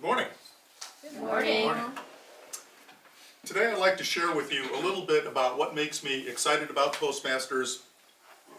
Good morning. Good morning. Today I'd like to share with you a little bit about what makes me excited about Toastmasters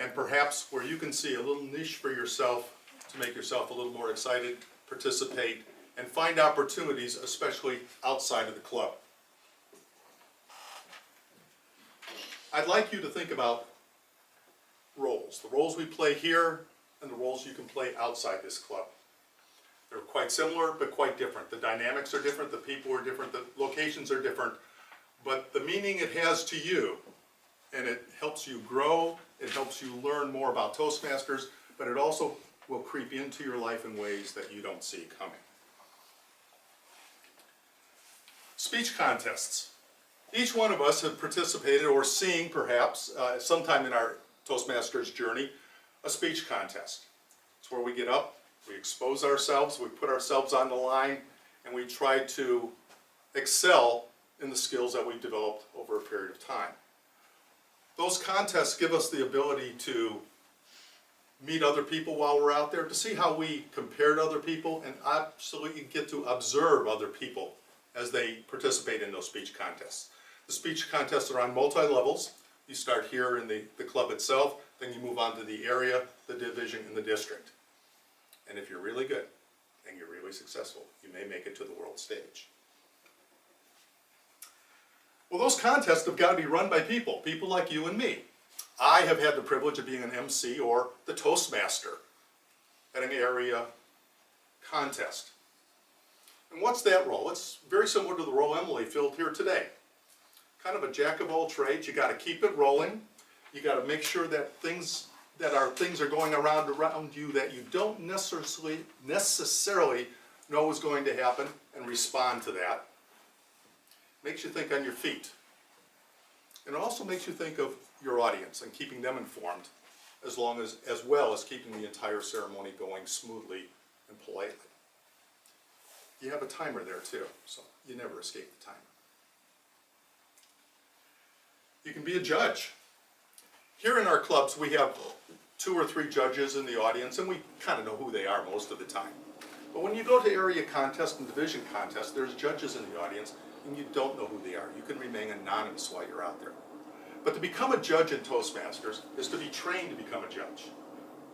and perhaps where you can see a little niche for yourself to make yourself a little more excited, participate, and find opportunities, especially outside of the club. I'd like you to think about roles, the roles we play here and the roles you can play outside this club. They're quite similar, but quite different. The dynamics are different, the people are different, the locations are different, but the meaning it has to you, and it helps you grow, it helps you learn more about Toastmasters, but it also will creep into your life in ways that you don't see coming. Speech contests. Each one of us have participated or seen, perhaps, sometime in our Toastmasters journey, a speech contest. It's where we get up, we expose ourselves, we put ourselves on the line, and we try to excel in the skills that we've developed over a period of time. Those contests give us the ability to meet other people while we're out there, to see how we compare to other people, and absolutely get to observe other people as they participate in those speech contests. The speech contests are on multi-levels. You start here in the club itself, then you move on to the area, the division, and the district. And if you're really good and you're really successful, you may make it to the world stage. Well, those contests have got to be run by people like you and me. I have had the privilege of being an MC or the Toastmaster at an area contest. And what's that role? It's very similar to the role Emily filled here today. Kind of a jack of all trades. You got to keep it rolling. You got to make sure that things are going around you that you don't necessarily know is going to happen, and respond to that. Makes you think on your feet. And it also makes you think of your audience and keeping them informed, as well as keeping the entire ceremony going smoothly and politely. You have a timer there too, so you never escape the timer. You can be a judge. Here in our clubs we have 2 or 3 judges in the audience, and we kind of know who they are most of the time. But when you go to area contests and division contests, there's judges in the audience, and you don't know who they are. You can remain anonymous while you're out there. But to become a judge in Toastmasters is to be trained to become a judge.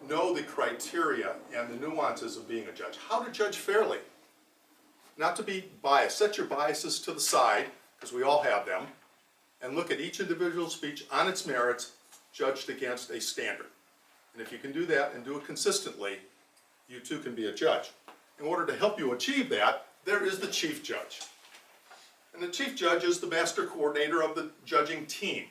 Know the criteria and the nuances of being a judge. How to judge fairly. Not to be biased. Set your biases to the side, because we all have them, and look at each individual speech on its merits, judged against a standard. And if you can do that and do it consistently, you too can be a judge. In order to help you achieve that, there is the chief judge. And the chief judge is the master coordinator of the judging team.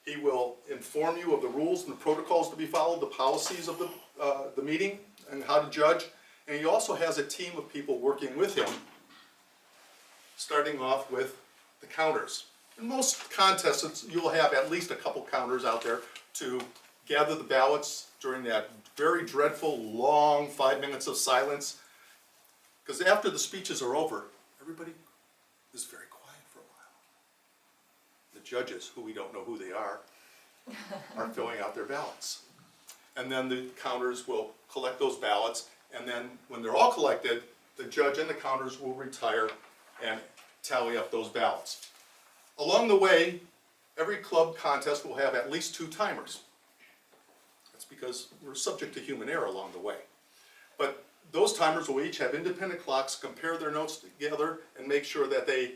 He will inform you of the rules and the protocols to be followed, the policies of the meeting, and how to judge. And he also has a team of people working with him, starting off with the counters. In most contests, you'll have at least a couple counters out there to gather the ballots during that very dreadful, long 5 minutes of silence. Because after the speeches are over, everybody is very quiet for a while. The judges, who we don't know who they are filling out their ballots. And then the counters will collect those ballots, and then when they're all collected, the judge and the counters will retire and tally up those ballots. Along the way, every club contest will have at least 2 timers. That's because we're subject to human error along the way. But those timers will each have independent clocks, compare their notes together, and make sure that they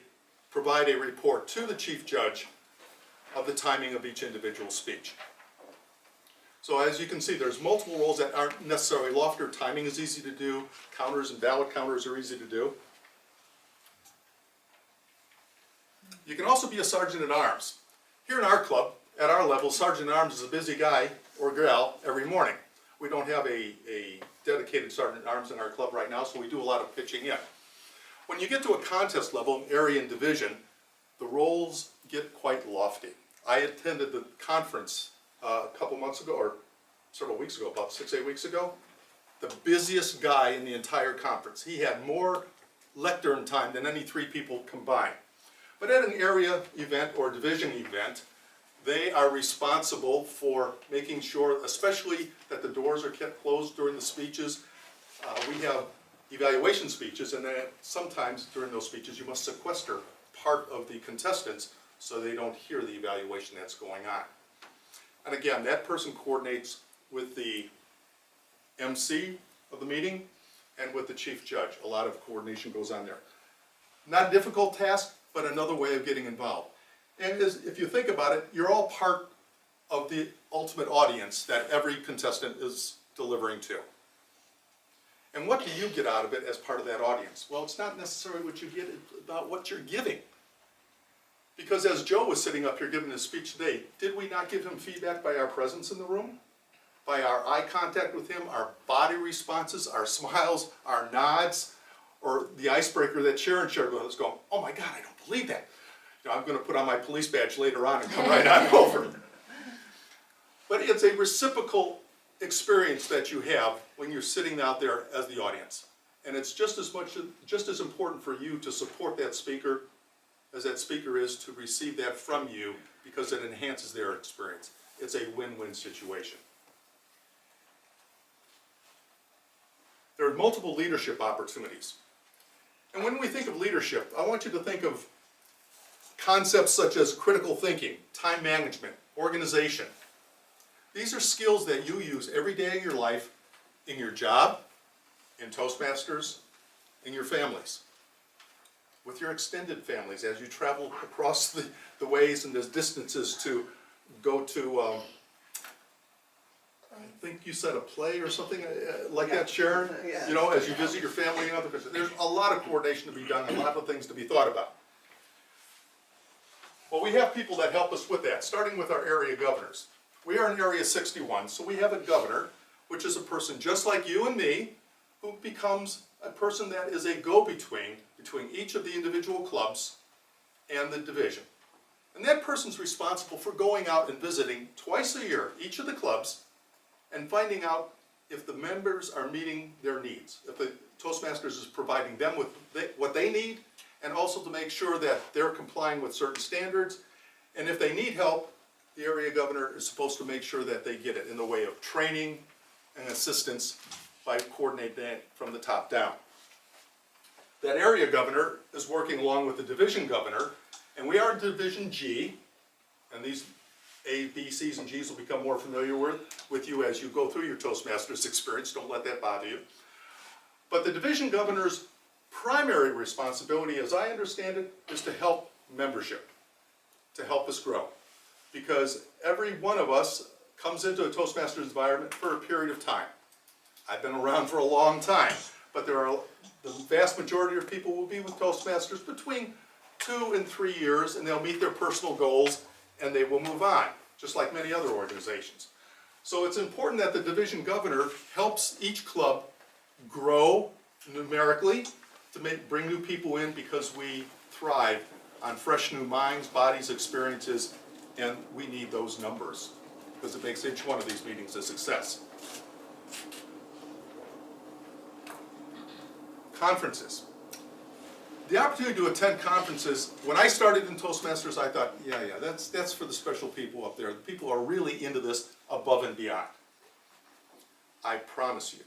provide a report to the chief judge of the timing of each individual speech. So as you can see, there's multiple roles that aren't necessarily loftier. Timing is easy to do. Counters and ballot counters are easy to do. You can also be a sergeant at arms. Here in our club, at our level, sergeant at arms is a busy guy or gal every morning. We don't have a dedicated sergeant at arms in our club right now, so we do a lot of pitching in. When you get to a contest level, area and division, the roles get quite lofty. I attended the conference a couple months ago, or several weeks ago, about 6-8 weeks ago. The busiest guy in the entire conference. He had more lectern time than any 3 people combined. But at an area event or division event, they are responsible for making sure, especially that the doors are kept closed during the speeches. We have evaluation speeches, and then sometimes during those speeches you must sequester part of the contestants so they don't hear the evaluation that's going on. And again, that person coordinates with the MC of the meeting and with the chief judge. A lot of coordination goes on there. Not a difficult task, but another way of getting involved. And if you think about it, you're all part of the ultimate audience that every contestant is delivering to. And what do you get out of it as part of that audience? Well, it's not necessarily what you get, it's about what you're giving. Because as Joe was sitting up here giving his speech today, did we not give him feedback by our presence in the room? By our eye contact with him, our body responses, our smiles, our nods, or the icebreaker that Sharon shared with us going, oh my God, I don't believe that. You know, I'm going to put on my police badge later on and come right on over. But it's a reciprocal experience that you have when you're sitting out there as the audience. And it's just as important for you to support that speaker as that speaker is to receive that from you, because it enhances their experience. It's a win-win situation. There are multiple leadership opportunities. And when we think of leadership, I want you to think of concepts such as critical thinking, time management, organization. These are skills that you use every day of your life in your job, in Toastmasters, in your families, with your extended families as you travel across the ways and the distances to go to, I think you said a play or something like that, Sharon? Yeah. You know, as you visit your family and other places. There's a lot of coordination to be done, a lot of things to be thought about. Well, we have people that help us with that, starting with our area governors. We are in Area 61, so we have a governor, which is a person just like you and me, who becomes a person that is a go-between between each of the individual clubs and the division. And that person's responsible for going out and visiting twice a year each of the clubs and finding out if the members are meeting their needs, if the Toastmasters is providing them with what they need, and also to make sure that they're complying with certain standards. And if they need help, the area governor is supposed to make sure that they get it in the way of training and assistance by coordinating that from the top down. That area governor is working along with the division governor, and we are in Division G, and these A, B, C's, and G's will become more familiar with you as you go through your Toastmasters experience. Don't let that bother you. But the division governor's primary responsibility, as I understand it, is to help membership, to help us grow. Because every one of us comes into a Toastmasters environment for a period of time. I've been around for a long time, but the vast majority of people will be with Toastmasters between 2 and 3 years, and they'll meet their personal goals and they will move on, just like many other organizations. So it's important that the division governor helps each club grow numerically to bring new people in, because we thrive on fresh new minds, bodies, experiences, and we need those numbers because it makes each one of these meetings a success. Conferences. The opportunity to attend conferences, when I started in Toastmasters, I thought, yeah, that's for the special people up there. The people are really into this above and beyond. I promise you,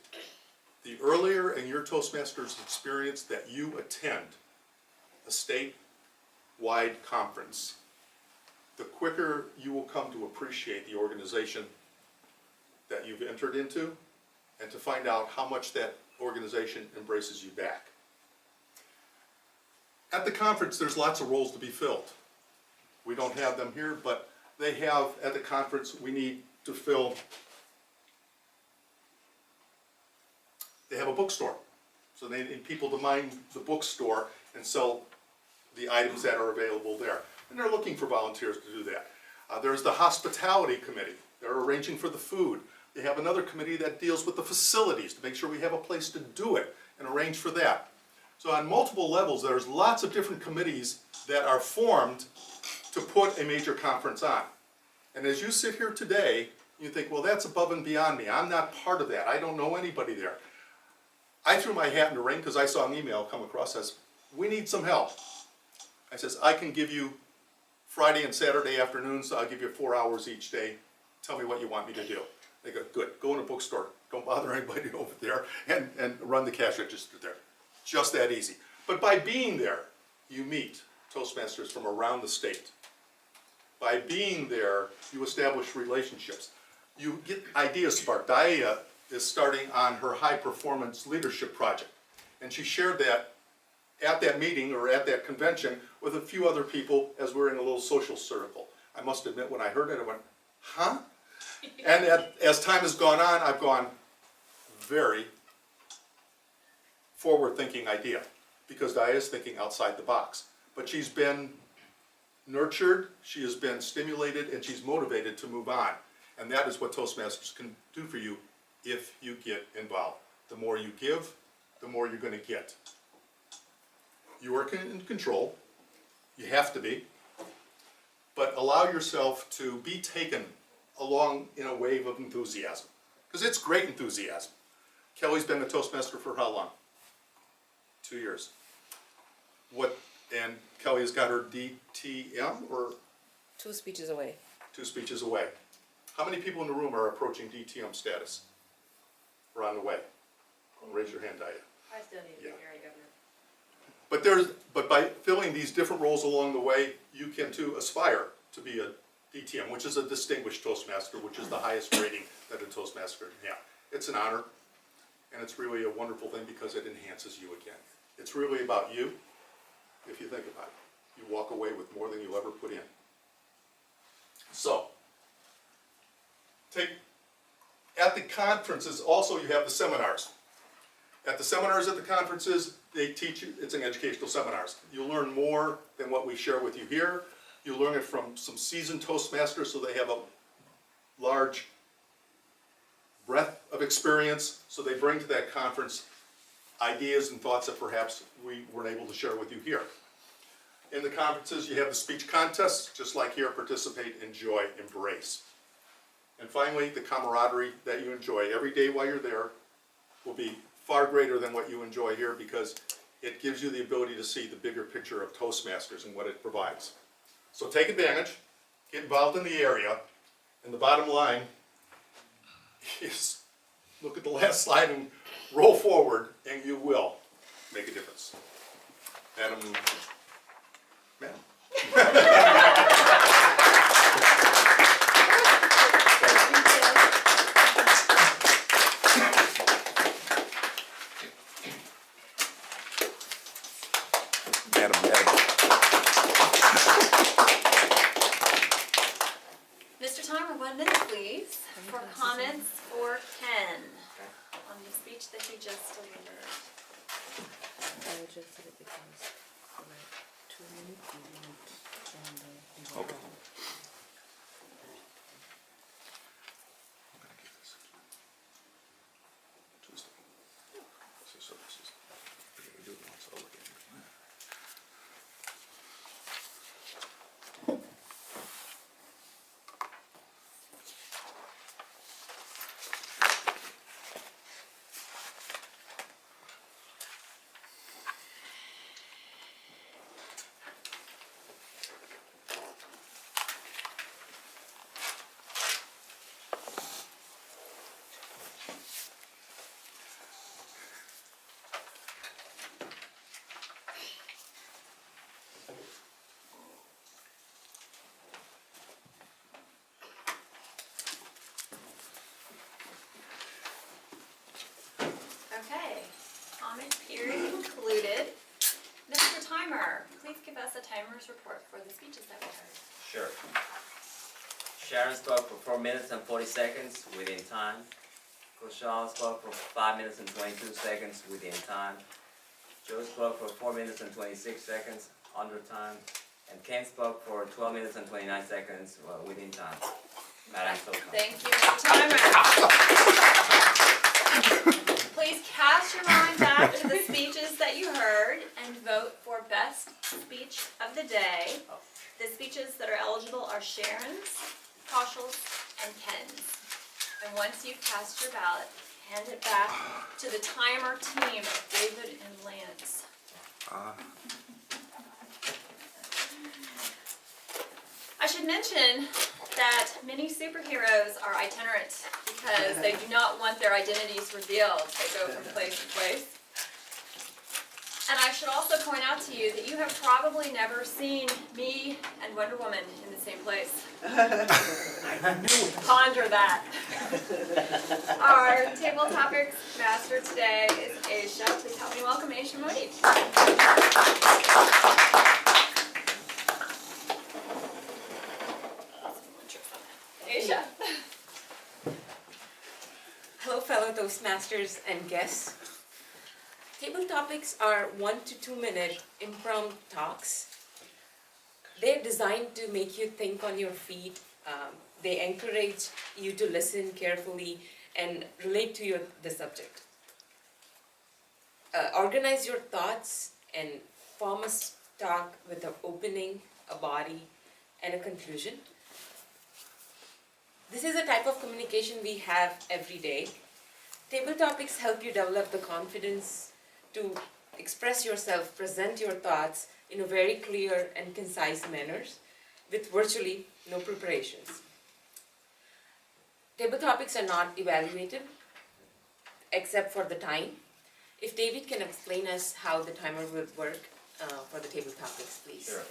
the earlier in your Toastmasters experience that you attend a statewide conference, the quicker you will come to appreciate the organization that you've entered into and to find out how much that organization embraces you back. At the conference, there's lots of roles to be filled. We don't have them here, but they have, at the conference, we need to fill. They have a bookstore, so they need people to mind the bookstore and sell the items that are available there. And they're looking for volunteers to do that. There's the hospitality committee. They're arranging for the food. They have another committee that deals with the facilities to make sure we have a place to do it and arrange for that. So on multiple levels, there's lots of different committees that are formed to put a major conference on. And as you sit here today, you think, well, that's above and beyond me. I'm not part of that. I don't know anybody there. I threw my hat in the ring because I saw an email come across that says, we need some help. I says, I can give you Friday and Saturday afternoons, I'll give you 4 hours each day. Tell me what you want me to do. They go, good, go in a bookstore, don't bother anybody over there, and run the cash register there. Just that easy. But by being there, you meet Toastmasters from around the state. By being there, you establish relationships. You get ideas sparked. Dia is starting on her high performance leadership project. And she shared that at that meeting or at that convention with a few other people as we're in a little social circle. I must admit, when I heard it, I went, huh? And as time has gone on, I've gone, very forward-thinking idea, because Dia is thinking outside the box. But she's been nurtured, she has been stimulated, and she's motivated to move on. And that is what Toastmasters can do for you if you get involved. The more you give, the more you're going to get. You are in control. You have to be. But allow yourself to be taken along in a wave of enthusiasm. Because it's great enthusiasm. Kelly's been a Toastmaster for how long? 2 years. And Kelly has got her DTM, or 2 speeches away. 2 speeches away. How many people in the room are approaching DTM status? Or on the way? Raise your hand, Dia. I still need to be area governor. But by filling these different roles along the way, you can too aspire to be a DTM, which is a distinguished Toastmaster, which is the highest rating that a Toastmaster can have. It's an honor, and it's really a wonderful thing because it enhances you again. It's really about you, if you think about it. You walk away with more than you ever put in. So, at the conferences, also you have the seminars. At the seminars at the conferences, they teach you, it's an educational seminars. You learn more than what we share with you here. You learn it from some seasoned Toastmasters, so they have a large breadth of experience, so they bring to that conference ideas and thoughts that perhaps we weren't able to share with you here. In the conferences, you have the speech contests, just like here, participate, enjoy, embrace. And finally, the camaraderie that you enjoy every day while you're there will be far greater than what you enjoy here, because it gives you the ability to see the bigger picture of Toastmasters and what it provides. So take advantage, get involved in the area, and the bottom line is look at the last slide and roll forward, and you will make a difference. Madam. Mr. Timer, 1 minute, please, for comments for Ken on the speech that he just delivered. I would just did it because for like 2 minutes you didn't and Okay. Okay, comment period concluded. Mr. Timer, please give us a timer's report for the speeches that we heard. Sure. Sharon spoke for 4 minutes and 40 seconds within time. Kushal spoke for 5 minutes and 22 seconds within time. Joe spoke for 4 minutes and 26 seconds under time. And Ken spoke for 12 minutes and 29 seconds within time. Madam Toastmaster. Thank you, Mr. Timer. Please cast your mind back to the speeches that you heard and vote for best speech of the day. The speeches that are eligible are Sharon's, Kaushal's, and Ken's. And once you've cast your ballot, hand it back to the timer team of David and Lance. I should mention that many superheroes are itinerant because they do not want their identities revealed. They go from place to place. And I should also point out to you that you have probably never seen me and Wonder Woman in the same place. Ponder that. Our table topics master today is Aisha. Please help me welcome Aisha Modi. Aisha. Hello, fellow Toastmasters and guests. Table topics are 1 to 2 minute impromptu talks. They're designed to make you think on your feet. They encourage you to listen carefully and relate to the subject. Organize your thoughts and form a talk with an opening, a body, and a conclusion. This is a type of communication we have every day. Table topics help you develop the confidence to express yourself, present your thoughts in a very clear and concise manner with virtually no preparations. Table topics are not evaluated except for the time. If David can explain us how the timer will work for the table topics, please. Sure.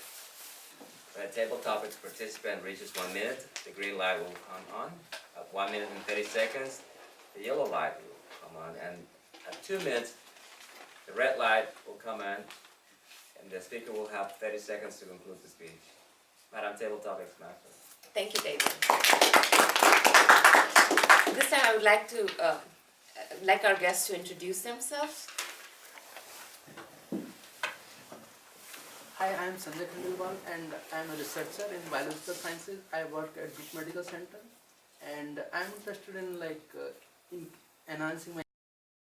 When a table topics participant reaches 1 minute, the green light will come on. At 1 minute and 30 seconds, the yellow light will come on. And at 2 minutes, the red light will come on. And the speaker will have 30 seconds to conclude the speech. Madam Table Topics Master. Thank you, David. This time I would like our guests to introduce themselves. Hi, I am Sanjay Khandelwal and I am a researcher in biological sciences. I work at Duke Medical Center and I am interested in in enhancing my